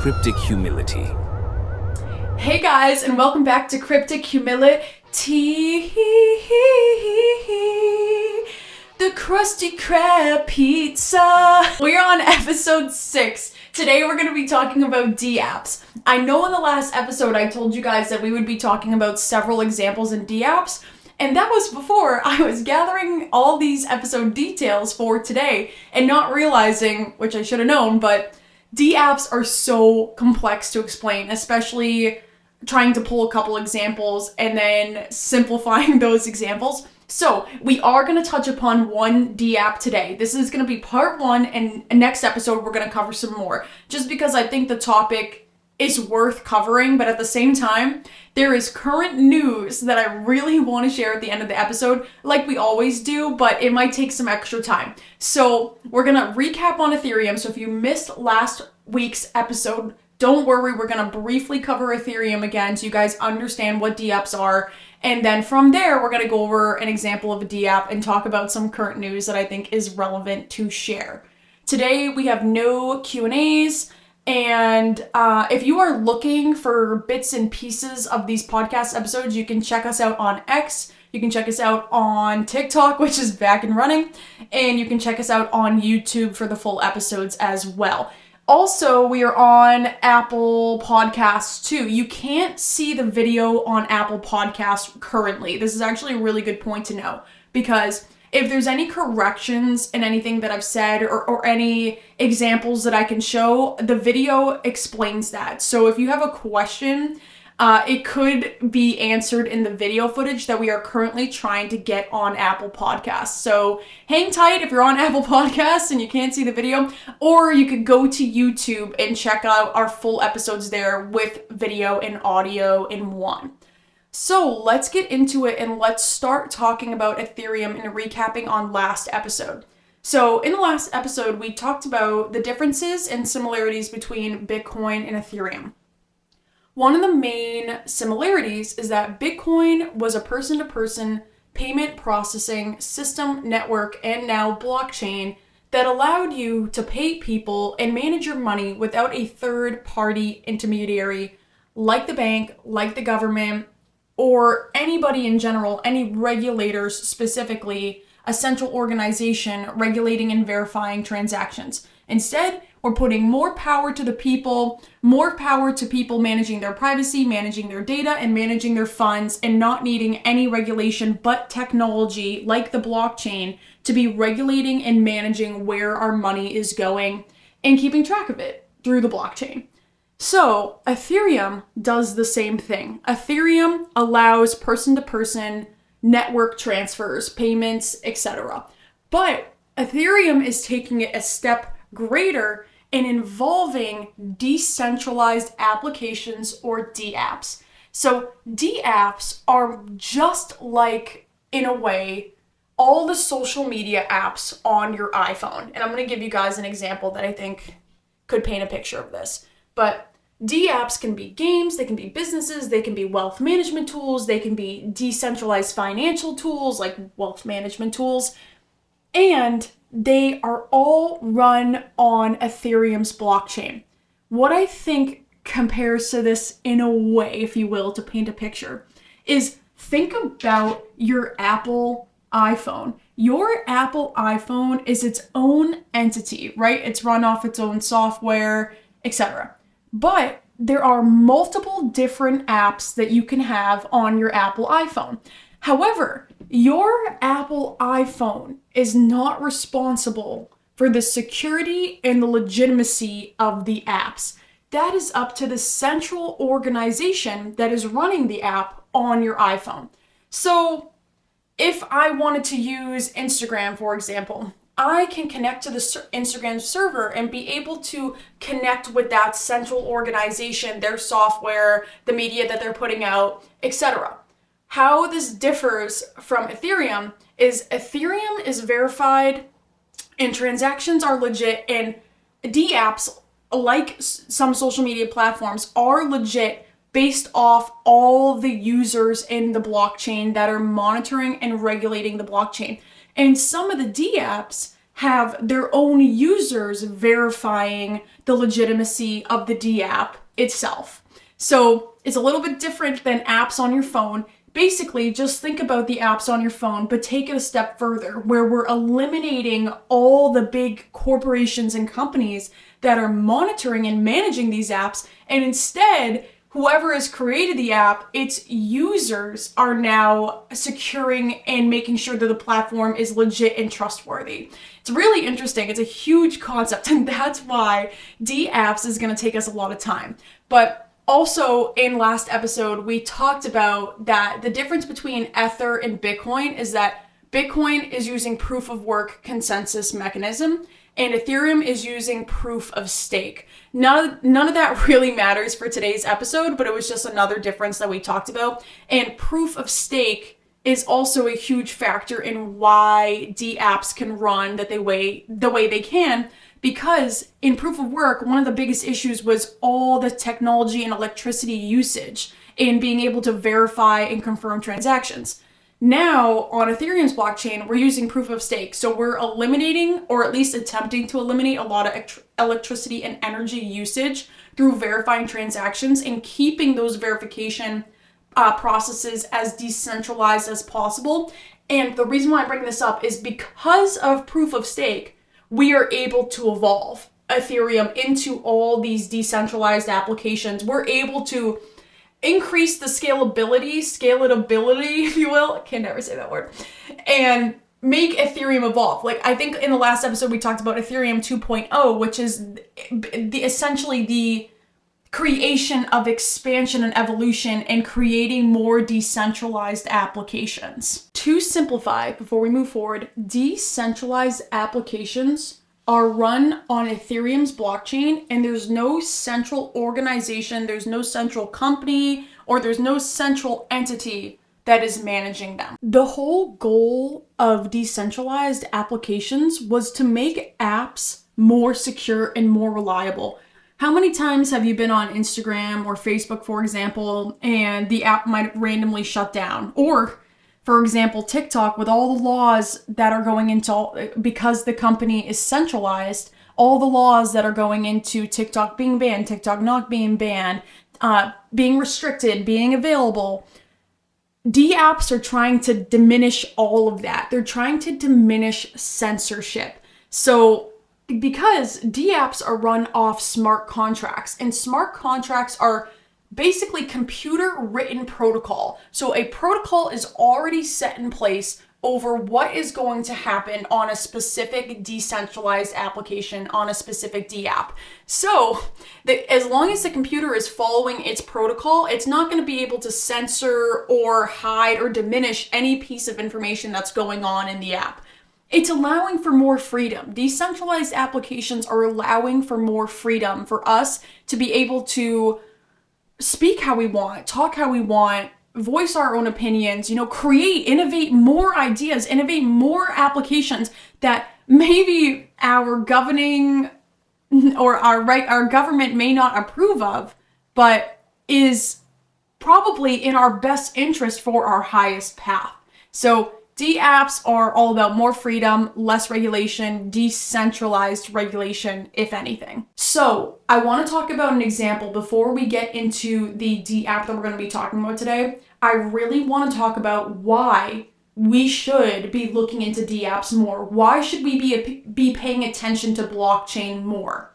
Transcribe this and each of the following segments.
Cryptic Humility. Hey guys, and welcome back to Cryptic Humility, the Krusty Krab pizza. We're on episode 6. Today we're going to be talking about DApps. I know in the last episode I told you guys that we would be talking about several examples in DApps, and that was before I was gathering all these episode details for today and not realizing, which I should have known, but DApps are so complex to explain, especially trying to pull a couple examples and then simplifying those examples. So we are going to touch upon one DApp today. This is going to be part 1, and next episode we're going to cover some more, just because I think the topic is worth covering, but at the same time, there is current news that I really want to share at the end of the episode, like we always do, but it might take some extra time. So we're going to recap on Ethereum. So if you missed last week's episode, don't worry, we're going to briefly cover Ethereum again so you guys understand what DApps are. And then from there, we're going to go over an example of a DApp and talk about some current news that I think is relevant to share. Today, we have no Q&As. And if you are looking for bits and pieces of these podcast episodes, you can check us out on X. You can check us out on TikTok, which is back and running. And you can check us out on YouTube for the full episodes as well. Also, we are on Apple Podcasts too. You can't see the video on Apple Podcasts currently. This is actually a really good point to know, because if there's any corrections in anything that I've said or any examples that I can show, the video explains that. So if you have a question, it could be answered in the video footage that we are currently trying to get on Apple Podcasts. So hang tight if you're on Apple Podcasts and you can't see the video, or you could go to YouTube and check out our full episodes there with video and audio in one. So let's get into it and let's start talking about Ethereum and recapping on last episode. So in the last episode, we talked about the differences and similarities between Bitcoin and Ethereum. One of the main similarities is that Bitcoin was a person-to-person payment processing system, network, and now blockchain that allowed you to pay people and manage your money without a third-party intermediary like the bank, like the government, or anybody in general, any regulators specifically, a central organization regulating and verifying transactions. Instead, we're putting more power to the people, more power to people managing their privacy, managing their data, and managing their funds, and not needing any regulation but technology like the blockchain to be regulating and managing where our money is going and keeping track of it through the blockchain. So Ethereum does the same thing. Ethereum allows person-to-person network transfers, payments, etc. But Ethereum is taking it a step greater and involving decentralized applications, or DApps. So DApps are just like, in a way, all the social media apps on your iPhone. And I'm going to give you guys an example that I think could paint a picture of this. But DApps can be games, they can be businesses, they can be wealth management tools, they can be decentralized financial tools like wealth management tools, and they are all run on Ethereum's blockchain. What I think compares to this in a way, if you will, to paint a picture, is think about your Apple iPhone. Your Apple iPhone is its own entity, right? It's run off its own software, etc. But there are multiple different apps that you can have on your Apple iPhone. However, your Apple iPhone is not responsible for the security and the legitimacy of the apps. That is up to the central organization that is running the app on your iPhone. So if I wanted to use Instagram, for example, I can connect to the Instagram server and be able to connect with that central organization, their software, the media that they're putting out, etc. How this differs from Ethereum is Ethereum is verified and transactions are legit, and DApps, like some social media platforms, are legit based off all the users in the blockchain that are monitoring and regulating the blockchain. And some of the DApps have their own users verifying the legitimacy of the DApp itself. So it's a little bit different than apps on your phone. Basically, just think about the apps on your phone, but take it a step further, where we're eliminating all the big corporations and companies that are monitoring and managing these apps, and instead, whoever has created the app, its users are now securing and making sure that the platform is legit and trustworthy. It's really interesting. It's a huge concept, and that's why DApps is going to take us a lot of time. But also, in last episode, we talked about that the difference between Ether and Bitcoin is that Bitcoin is using proof of work consensus mechanism, and Ethereum is using proof of stake. None of that really matters for today's episode, but it was just another difference that we talked about. And proof of stake is also a huge factor in why DApps can run the way they can. Because in proof of work, one of the biggest issues was all the technology and electricity usage in being able to verify and confirm transactions. Now, on Ethereum's blockchain, we're using proof of stake. So we're eliminating, or at least attempting to eliminate, a lot of electricity and energy usage through verifying transactions and keeping those verification processes as decentralized as possible. And the reason why I bring this up is because of proof of stake, we are able to evolve Ethereum into all these decentralized applications. We're able to increase the scalability, if you will, I can never say that word, and make Ethereum evolve. Like, I think in the last episode we talked about Ethereum 2.0, which is essentially the creation of expansion and evolution and creating more decentralized applications. To simplify, before we move forward, decentralized applications are run on Ethereum's blockchain, and there's no central organization, there's no central company, or there's no central entity that is managing them. The whole goal of decentralized applications was to make apps more secure and more reliable. How many times have you been on Instagram or Facebook, for example, and the app might randomly shut down? Or, for example, TikTok, with all the laws that are going into, because the company is centralized, all the laws that are going into TikTok being banned, TikTok not being banned, being restricted, being available. DApps are trying to diminish all of that. They're trying to diminish censorship. So, because DApps are run off smart contracts, and smart contracts are basically computer written protocol. So a protocol is already set in place over what is going to happen on a specific decentralized application, on a specific DApp. So as long as the computer is following its protocol, it's not going to be able to censor or hide or diminish any piece of information that's going on in the app. It's allowing for more freedom. Decentralized applications are allowing for more freedom for us to be able to speak how we want, talk how we want, voice our own opinions, create, innovate more ideas, innovate more applications that maybe our governing or our government may not approve of, but is probably in our best interest for our highest path. So DApps are all about more freedom, less regulation, decentralized regulation, if anything. So I want to talk about an example before we get into the DApp that we're going to be talking about today. I really want to talk about why we should be looking into DApps more. Why should we be paying attention to blockchain more?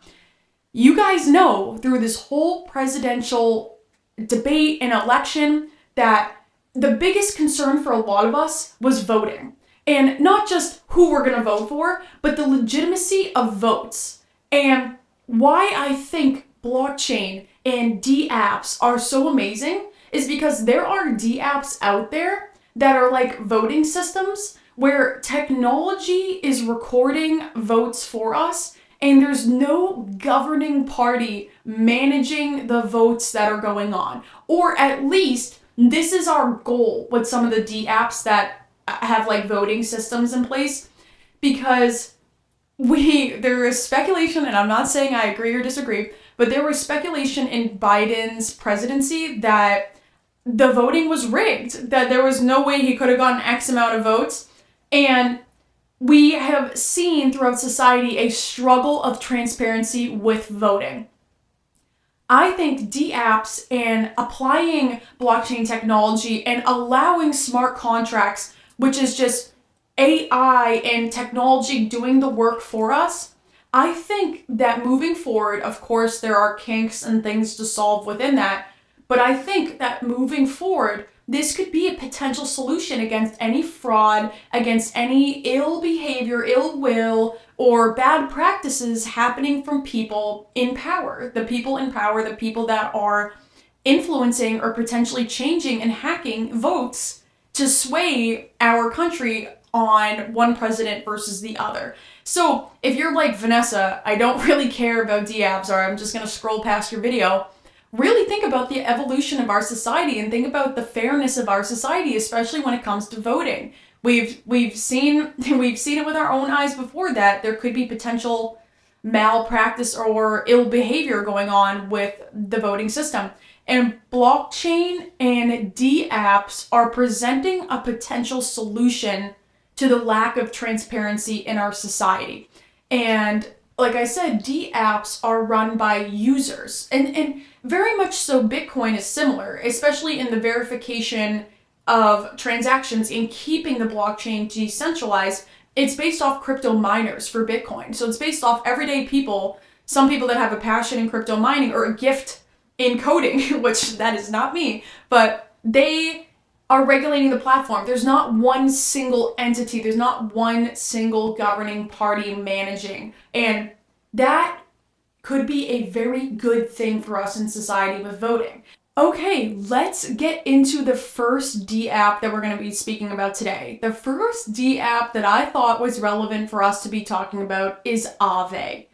You guys know through this whole presidential debate and election that the biggest concern for a lot of us was voting. And not just who we're going to vote for, but the legitimacy of votes. And why I think blockchain and DApps are so amazing is because there are DApps out there that are like voting systems where technology is recording votes for us, and there's no governing party managing the votes that are going on. Or at least this is our goal with some of the DApps that have like voting systems in place, because there is speculation, and I'm not saying I agree or disagree, but there was speculation in Biden's presidency that the voting was rigged, that there was no way he could have gotten X amount of votes. And we have seen throughout society a struggle of transparency with voting. I think DApps and applying blockchain technology and allowing smart contracts, which is just AI and technology doing the work for us, I think that moving forward, of course, there are kinks and things to solve within that, but I think that moving forward, this could be a potential solution against any fraud, against any ill behavior, ill will, or bad practices happening from people in power. The people in power, the people that are influencing or potentially changing and hacking votes to sway our country on one president versus the other. So if you're like, Vanessa, I don't really care about DApps, or I'm just going to scroll past your video, really think about the evolution of our society and think about the fairness of our society, especially when it comes to voting. We've seen it with our own eyes before that there could be potential malpractice or ill behavior going on with the voting system. And blockchain and DApps are presenting a potential solution to the lack of transparency in our society. And like I said, DApps are run by users, and very much so Bitcoin is similar, especially in the verification of transactions and keeping the blockchain decentralized. It's based off crypto miners for Bitcoin. So it's based off everyday people, some people that have a passion in crypto mining or a gift in coding, which that is not me, but they are regulating the platform. There's not one single entity. There's not one single governing party managing. And that could be a very good thing for us in society with voting. Okay, let's get into the first DApp that we're going to be speaking about today. The first DApp that I thought was relevant for us to be talking about is AAVE.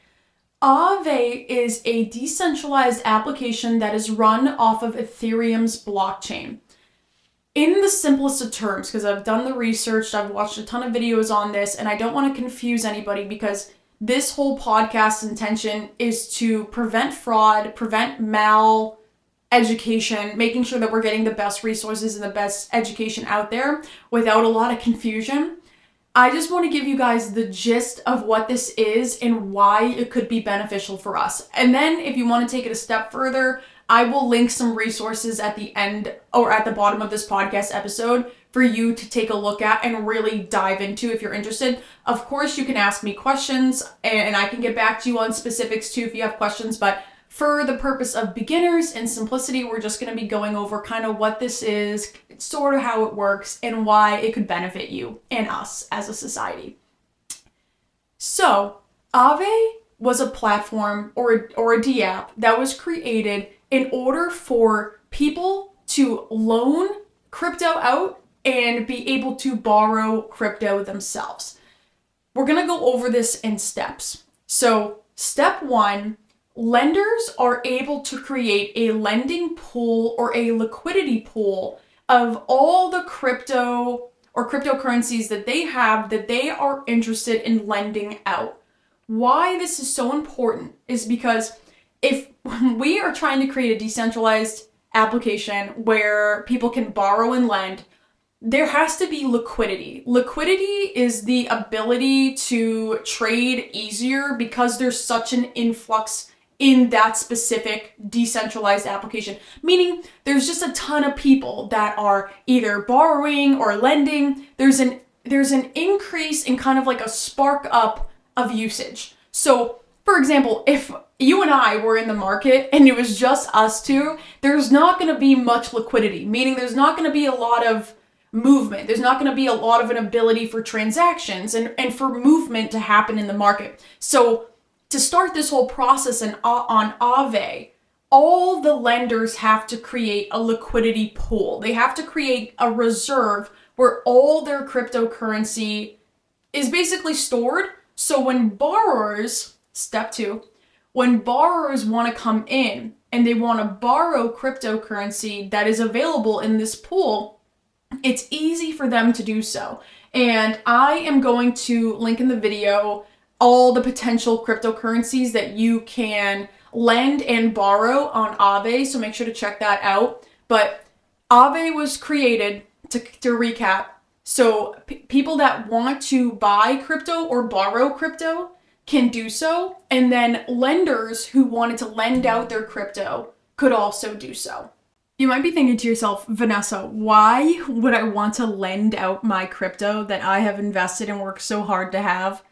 AAVE is a decentralized application that is run off of Ethereum's blockchain. In the simplest of terms, because I've done the research, I've watched a ton of videos on this, and I don't want to confuse anybody because this whole podcast's intention is to prevent fraud, prevent education, making sure that we're getting the best resources and the best education out there without a lot of confusion. I just want to give you guys the gist of what this is and why it could be beneficial for us. And then if you want to take it a step further, I will link some resources at the end or at the bottom of this podcast episode for you to take a look at and really dive into if you're interested. Of course, you can ask me questions and I can get back to you on specifics too if you have questions, but for the purpose of beginners and simplicity, we're just going to be going over kind of what this is, sort of how it works, and why it could benefit you and us as a society. So, AAVE was a platform or a DApp that was created in order for people to loan crypto out and be able to borrow crypto themselves. We're going to go over this in steps. So, step one, lenders are able to create a lending pool or a liquidity pool of all the crypto or cryptocurrencies that they have that they are interested in lending out. Why this is so important is because if we are trying to create a decentralized application where people can borrow and lend, there has to be liquidity. Liquidity is the ability to trade easier because there's such an influx in that specific decentralized application. Meaning there's just a ton of people that are either borrowing or lending. There's an increase in kind of like a spark up of usage. So for example, if you and I were in the market and it was just us two, there's not going to be much liquidity, meaning there's not going to be a lot of movement. There's not going to be a lot of an ability for transactions and for movement to happen in the market. So to start this whole process on AAVE, all the lenders have to create a liquidity pool. They have to create a reserve where all their cryptocurrency is basically stored. So when borrowers, step two, when borrowers want to come in and they want to borrow cryptocurrency that is available in this pool, it's easy for them to do so. And I am going to link in the video all the potential cryptocurrencies that you can lend and borrow on AAVE, so make sure to check that out. But AAVE was created, to recap, So people that want to buy crypto or borrow crypto can do so. And then lenders who wanted to lend out their crypto could also do so. You might be thinking to yourself, Vanessa, why would I want to lend out my crypto that I have invested and worked so hard to have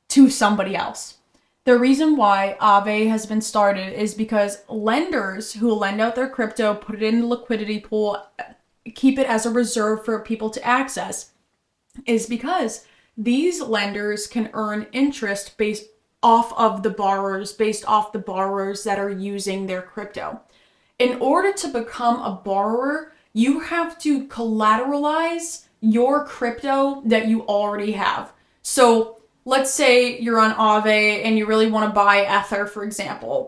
to somebody else? The reason why AAVE has been started is because lenders who lend out their crypto, put it in the liquidity pool, keep it as a reserve for people to access, is because these lenders can earn interest based off the borrowers that are using their crypto. In order to become a borrower, you have to collateralize your crypto that you already have. So let's say you're on AAVE and you really want to buy Ether, for example.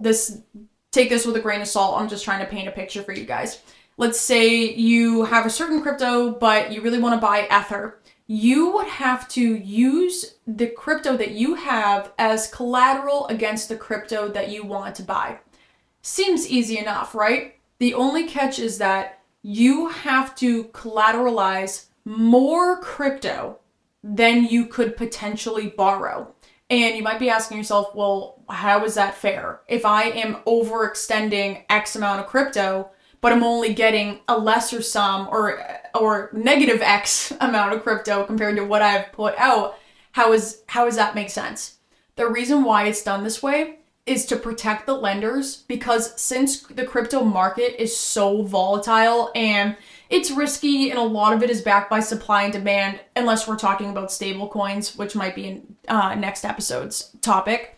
Take this with a grain of salt. I'm just trying to paint a picture for you guys. Let's say you have a certain crypto, but you really want to buy Ether. You would have to use the crypto that you have as collateral against the crypto that you want to buy. Seems easy enough, right? The only catch is that you have to collateralize more crypto than you could potentially borrow. And you might be asking yourself, well, how is that fair? If I am overextending X amount of crypto, but I'm only getting a lesser sum or negative X amount of crypto compared to what I've put out, how does that make sense? The reason why it's done this way is to protect the lenders, because since the crypto market is so volatile and it's risky and a lot of it is backed by supply and demand, unless we're talking about stable coins, which might be in next episode's topic,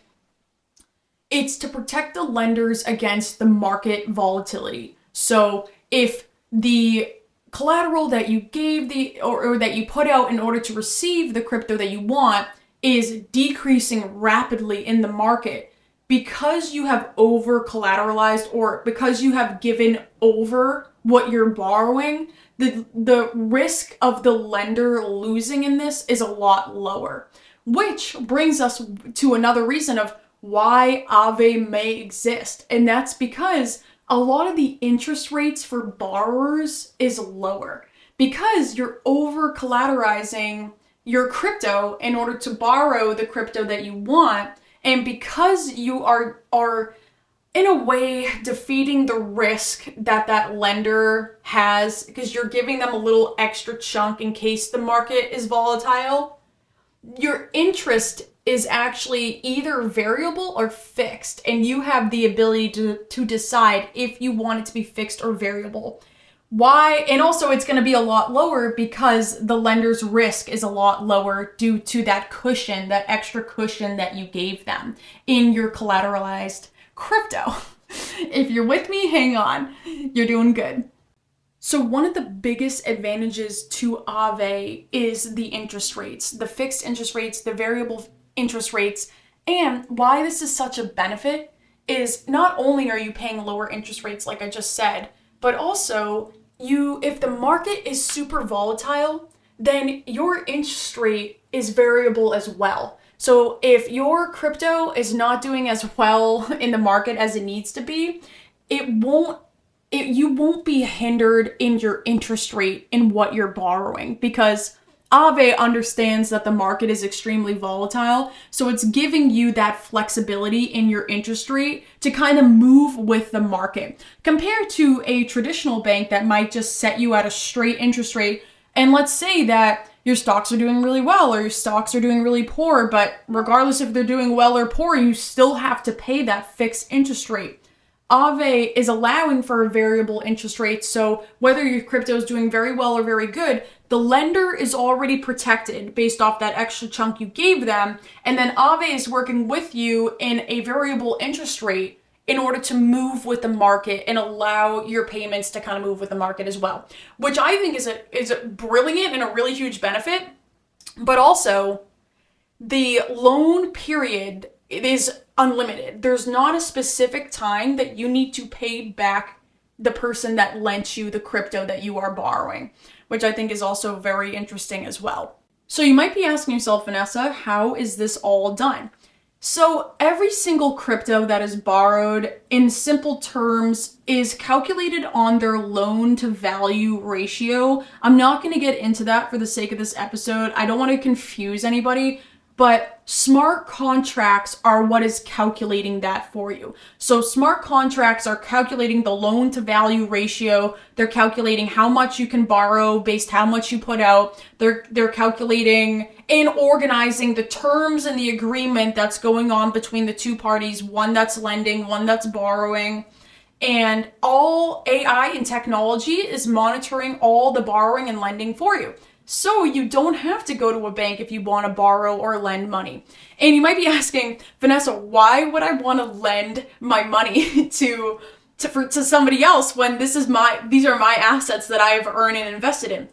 it's to protect the lenders against the market volatility. So if the collateral that you gave or that you put out in order to receive the crypto that you want is decreasing rapidly in the market, because you have over collateralized or because you have given over what you're borrowing, the risk of the lender losing in this is a lot lower. Which brings us to another reason of why AAVE may exist. And that's because a lot of the interest rates for borrowers is lower because you're over collateralizing your crypto in order to borrow the crypto that you want. And because you are in a way defeating the risk that lender has, because you're giving them a little extra chunk in case the market is volatile, your interest is actually either variable or fixed, and you have the ability to decide if you want it to be fixed or variable. Why? And also it's going to be a lot lower because the lender's risk is a lot lower due to that cushion, that extra cushion that you gave them in your collateralized crypto. If you're with me, hang on. You're doing good. So one of the biggest advantages to AAVE is the interest rates, the fixed interest rates, the variable interest rates. And why this is such a benefit is not only are you paying lower interest rates, like I just said, but also if the market is super volatile, then your interest rate is variable as well. So if your crypto is not doing as well in the market as it needs to be, you won't be hindered in your interest rate in what you're borrowing, because AAVE understands that the market is extremely volatile, so it's giving you that flexibility in your interest rate to kind of move with the market. Compared to a traditional bank that might just set you at a straight interest rate, and let's say that your stocks are doing really well or your stocks are doing really poor, but regardless if they're doing well or poor, you still have to pay that fixed interest rate. AAVE is allowing for a variable interest rate, so whether your crypto is doing very well or very good, the lender is already protected based off that extra chunk you gave them, and then AAVE is working with you in a variable interest rate in order to move with the market and allow your payments to kind of move with the market as well, which I think is a brilliant and a really huge benefit. But also, the loan period is unlimited. There's not a specific time that you need to pay back the person that lent you the crypto that you are borrowing, which I think is also very interesting as well. So you might be asking yourself, Vanessa, how is this all done? So every single crypto that is borrowed, in simple terms, is calculated on their loan to value ratio. I'm not going to get into that for the sake of this episode. I don't want to confuse anybody, but smart contracts are what is calculating that for you. So smart contracts are calculating the loan to value ratio. They're calculating how much you can borrow based how much you put out. They're calculating and organizing the terms and the agreement that's going on between the two parties, one that's lending, one that's borrowing. And all AI and technology is monitoring all the borrowing and lending for you. So you don't have to go to a bank if you want to borrow or lend money. And you might be asking, Vanessa, why would I want to lend my money to somebody else when these are my assets that I've earned and invested in?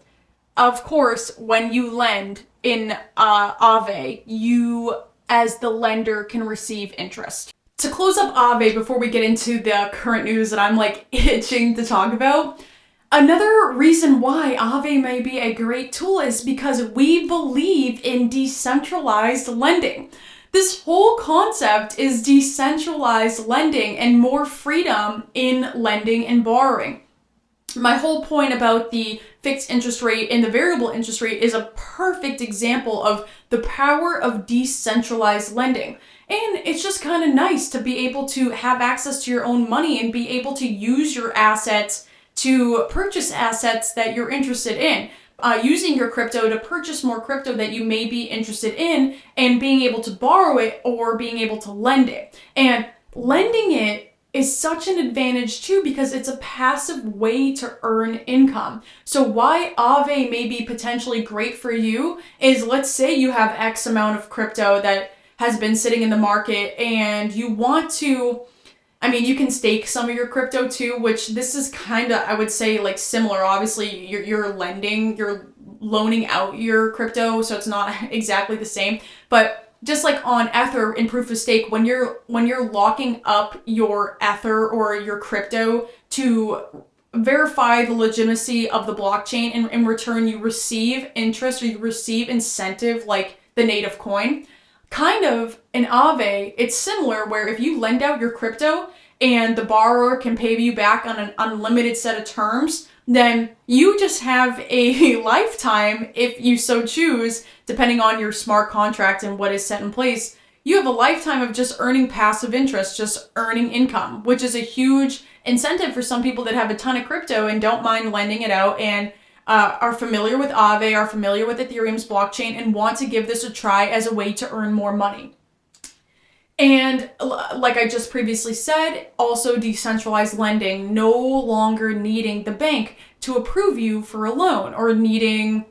Of course, when you lend in AAVE, you as the lender can receive interest. To close up AAVE before we get into the current news that I'm like itching to talk about, another reason why AAVE may be a great tool is because we believe in decentralized lending. This whole concept is decentralized lending and more freedom in lending and borrowing. My whole point about the fixed interest rate and the variable interest rate is a perfect example of the power of decentralized lending. And it's just kind of nice to be able to have access to your own money and be able to use your assets to purchase assets that you're interested in, using your crypto to purchase more crypto that you may be interested in, and being able to borrow it or being able to lend it. And lending it is such an advantage too because it's a passive way to earn income. So why AAVE may be potentially great for you is, let's say you have X amount of crypto that has been sitting in the market and you want to, you can stake some of your crypto too, which this is kind of, I would say, like similar. Obviously, you're loaning out your crypto, so it's not exactly the same. But just like on Ether in proof of stake, when you're locking up your Ether or your crypto to verify the legitimacy of the blockchain, and in return you receive interest or you receive incentive like the native coin. Kind of in AAVE, it's similar where if you lend out your crypto and the borrower can pay you back on an unlimited set of terms, then you just have a lifetime, if you so choose, depending on your smart contract and what is set in place, you have a lifetime of just earning passive interest, just earning income, which is a huge incentive for some people that have a ton of crypto and don't mind lending it out and are familiar with AAVE, are familiar with Ethereum's blockchain, and want to give this a try as a way to earn more money. And like I just previously said, also decentralized lending, no longer needing the bank to approve you for a loan or needing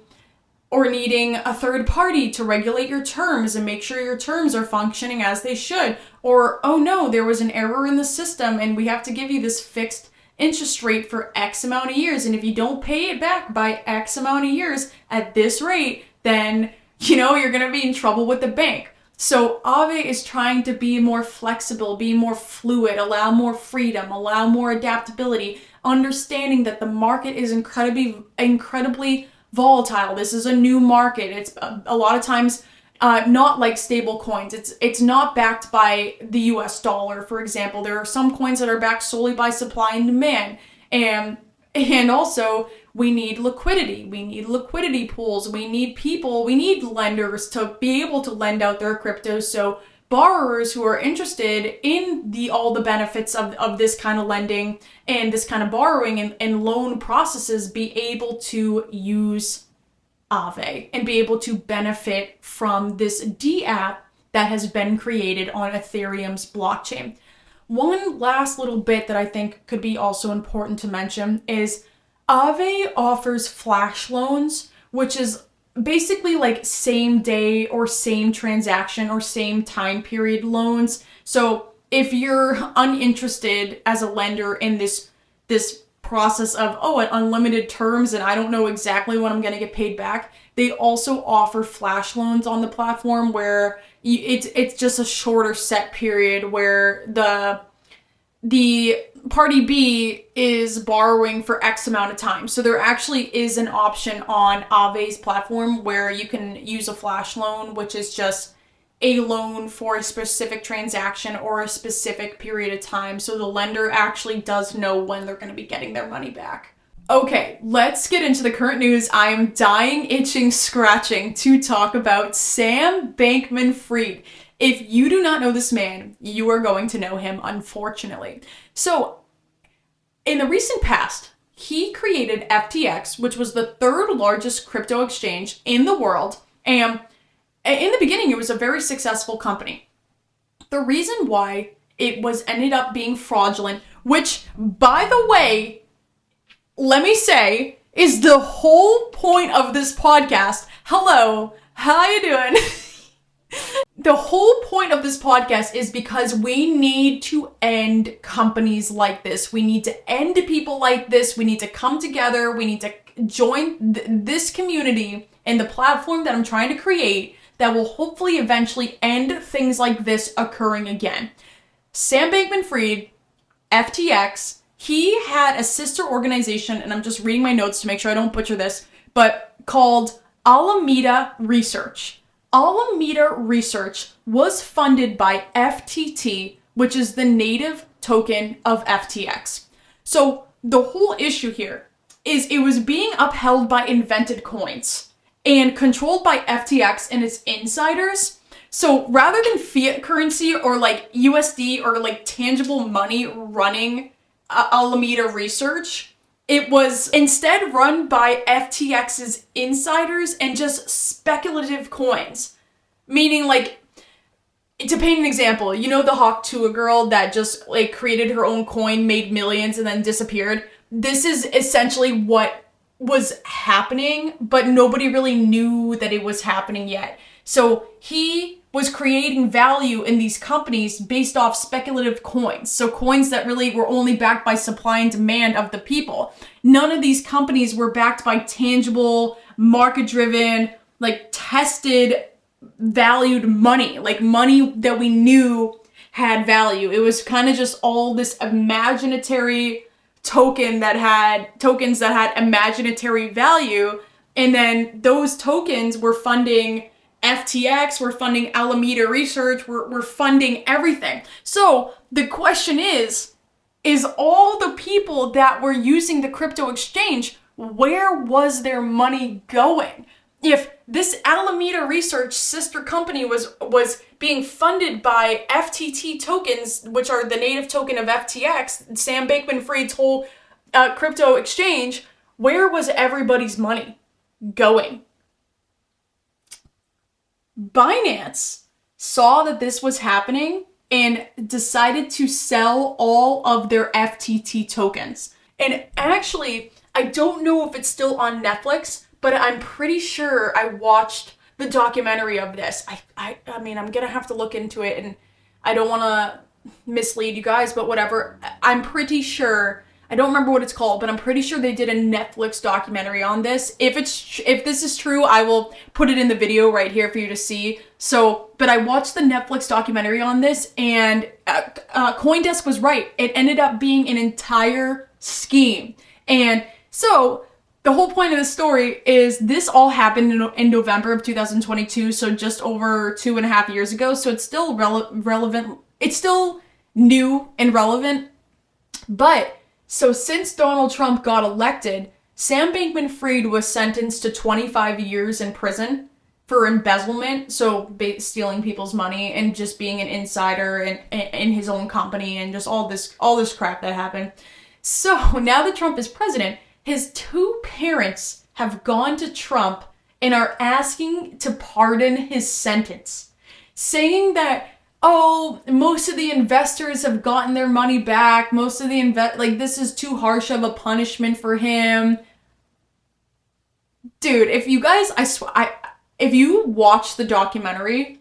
a third party to regulate your terms and make sure your terms are functioning as they should. Or, oh no, there was an error in the system and we have to give you this fixed interest rate for X amount of years. And if you don't pay it back by X amount of years at this rate, then, you're going to be in trouble with the bank. So AAVE is trying to be more flexible, be more fluid, allow more freedom, allow more adaptability, understanding that the market is incredibly volatile. This is a new market. It's a lot of times not like stable coins. It's not backed by the US dollar, for example. There are some coins that are backed solely by supply and demand. And also we need liquidity. We need liquidity pools. We need people. We need lenders to be able to lend out their crypto. So borrowers who are interested in all the benefits of this kind of lending and this kind of borrowing and loan processes be able to use AAVE and be able to benefit from this DApp that has been created on Ethereum's blockchain. One last little bit that I think could be also important to mention is AAVE offers flash loans, which is basically like same day or same transaction or same time period loans. So if you're uninterested as a lender in this process of, unlimited terms and I don't know exactly when I'm going to get paid back, they also offer flash loans on the platform where it's just a shorter set period where the party B is borrowing for X amount of time. So there actually is an option on AAVE's platform where you can use a flash loan, which is just a loan for a specific transaction or a specific period of time. So the lender actually does know when they're going to be getting their money back. Okay, let's get into the current news. I am dying, itching, scratching to talk about Sam Bankman-Fried. If you do not know this man, you are going to know him, unfortunately. So, in the recent past, he created FTX, which was the third largest crypto exchange in the world. And in the beginning, it was a very successful company. The reason why it was ended up being fraudulent, which, by the way, let me say, is the whole point of this podcast. Hello, how you doing? The whole point of this podcast is because we need to end companies like this. We need to end people like this. We need to come together. We need to join this community and the platform that I'm trying to create that will hopefully eventually end things like this occurring again. Sam Bankman-Fried, FTX, he had a sister organization, and I'm just reading my notes to make sure I don't butcher this, but called Alameda Research. Alameda Research was funded by FTT, which is the native token of FTX. So the whole issue here is it was being upheld by invented coins and controlled by FTX and its insiders. So rather than fiat currency or like USD or like tangible money running Alameda Research, it was instead run by FTX's insiders and just speculative coins. Meaning, like, to paint an example, you know the Hawk Tuah girl that just like created her own coin, made millions, and then disappeared? This is essentially what was happening, but nobody really knew that it was happening yet. So he was creating value in these companies based off speculative coins. So coins that really were only backed by supply and demand of the people. None of these companies were backed by tangible, market-driven, like tested, valued money. Like money that we knew had value. It was kind of just all this imaginary tokens that had imaginary value. And then those tokens were funding FTX, we're funding Alameda Research, we're funding everything. So the question is all the people that were using the crypto exchange, where was their money going? If this Alameda Research sister company was being funded by FTT tokens, which are the native token of FTX, Sam Bankman-Fried's whole crypto exchange, where was everybody's money going? Binance saw that this was happening and decided to sell all of their FTT tokens. And actually, I don't know if it's still on Netflix, but I'm pretty sure I watched the documentary of this. I mean, I'm gonna have to look into it, and I don't want to mislead you guys, but whatever. I'm pretty sure, I don't remember what it's called, but I'm pretty sure they did a Netflix documentary on this. If this is true, I will put it in the video right here for you to see. So, but I watched the Netflix documentary on this, and CoinDesk was right. It ended up being an entire scheme. And so the whole point of the story is this all happened in November of 2022, so just over 2.5 years ago. So it's still relevant. It's still new and relevant. But so since Donald Trump got elected, Sam Bankman-Fried was sentenced to 25 years in prison for embezzlement, so stealing people's money and just being an insider in his own company and just all this crap that happened. So now that Trump is president, his two parents have gone to Trump and are asking to pardon his sentence, saying that, oh, most of the investors have gotten their money back. Most of the this is too harsh of a punishment for him. Dude, if you guys, if you watch the documentary,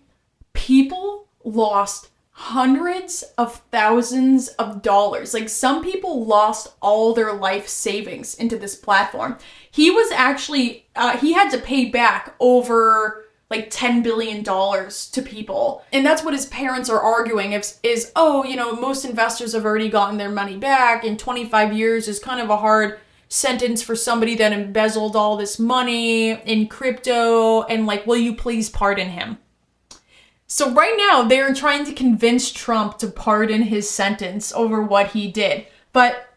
people lost hundreds of thousands of dollars. Like, some people lost all their life savings into this platform. He was actually, he had to pay back over like $10 billion to people. And that's what his parents are arguing is, oh, you know, most investors have already gotten their money back, and 25 years is kind of a hard sentence for somebody that embezzled all this money in crypto, and like, will you please pardon him? So right now, they're trying to convince Trump to pardon his sentence over what he did. But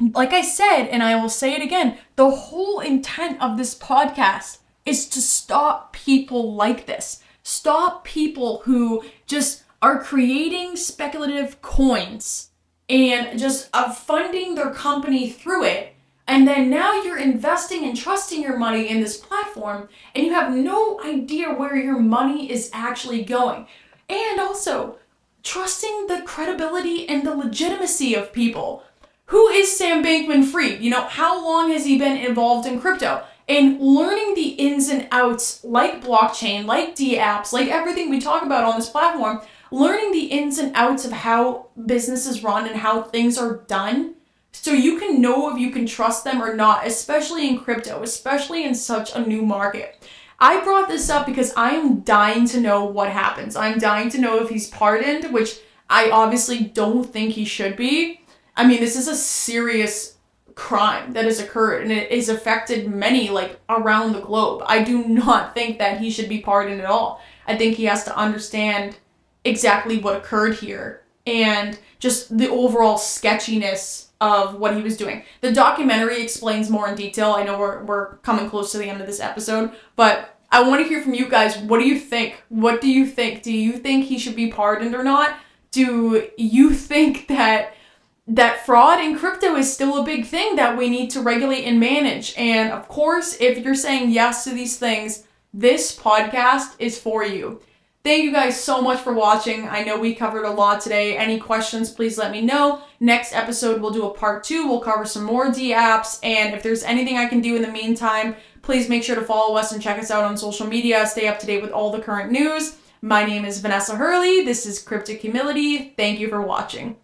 like I said, and I will say it again, the whole intent of this podcast is to stop people like this. Stop people who just are creating speculative coins and just funding their company through it. And then now you're investing and trusting your money in this platform, and you have no idea where your money is actually going. And also, trusting the credibility and the legitimacy of people. Who is Sam Bankman-Fried? You know, how long has he been involved in crypto? And learning the ins and outs, like blockchain, like DApps, like everything we talk about on this platform, learning the ins and outs of how businesses run and how things are done, so you can know if you can trust them or not, especially in crypto, especially in such a new market. I brought this up because I am dying to know what happens. I'm dying to know if he's pardoned, which I obviously don't think he should be. I mean, this is a serious crime that has occurred, and it has affected many, like, around the globe. I do not think that he should be pardoned at all. I think he has to understand exactly what occurred here and just the overall sketchiness of what he was doing. The documentary explains more in detail. I know we're coming close to the end of this episode, but I want to hear from you guys. What do you think? What do you think? Do you think he should be pardoned or not? Do you think that fraud in crypto is still a big thing that we need to regulate and manage? And of course, if you're saying yes to these things, this podcast is for you. Thank you guys so much for watching. I know we covered a lot today. Any questions, please let me know. Next episode, we'll do a part 2. We'll cover some more DApps. And if there's anything I can do in the meantime, please make sure to follow us and check us out on social media. Stay up to date with all the current news. My name is Vanessa Hurley. This is Cryptic Humility. Thank you for watching.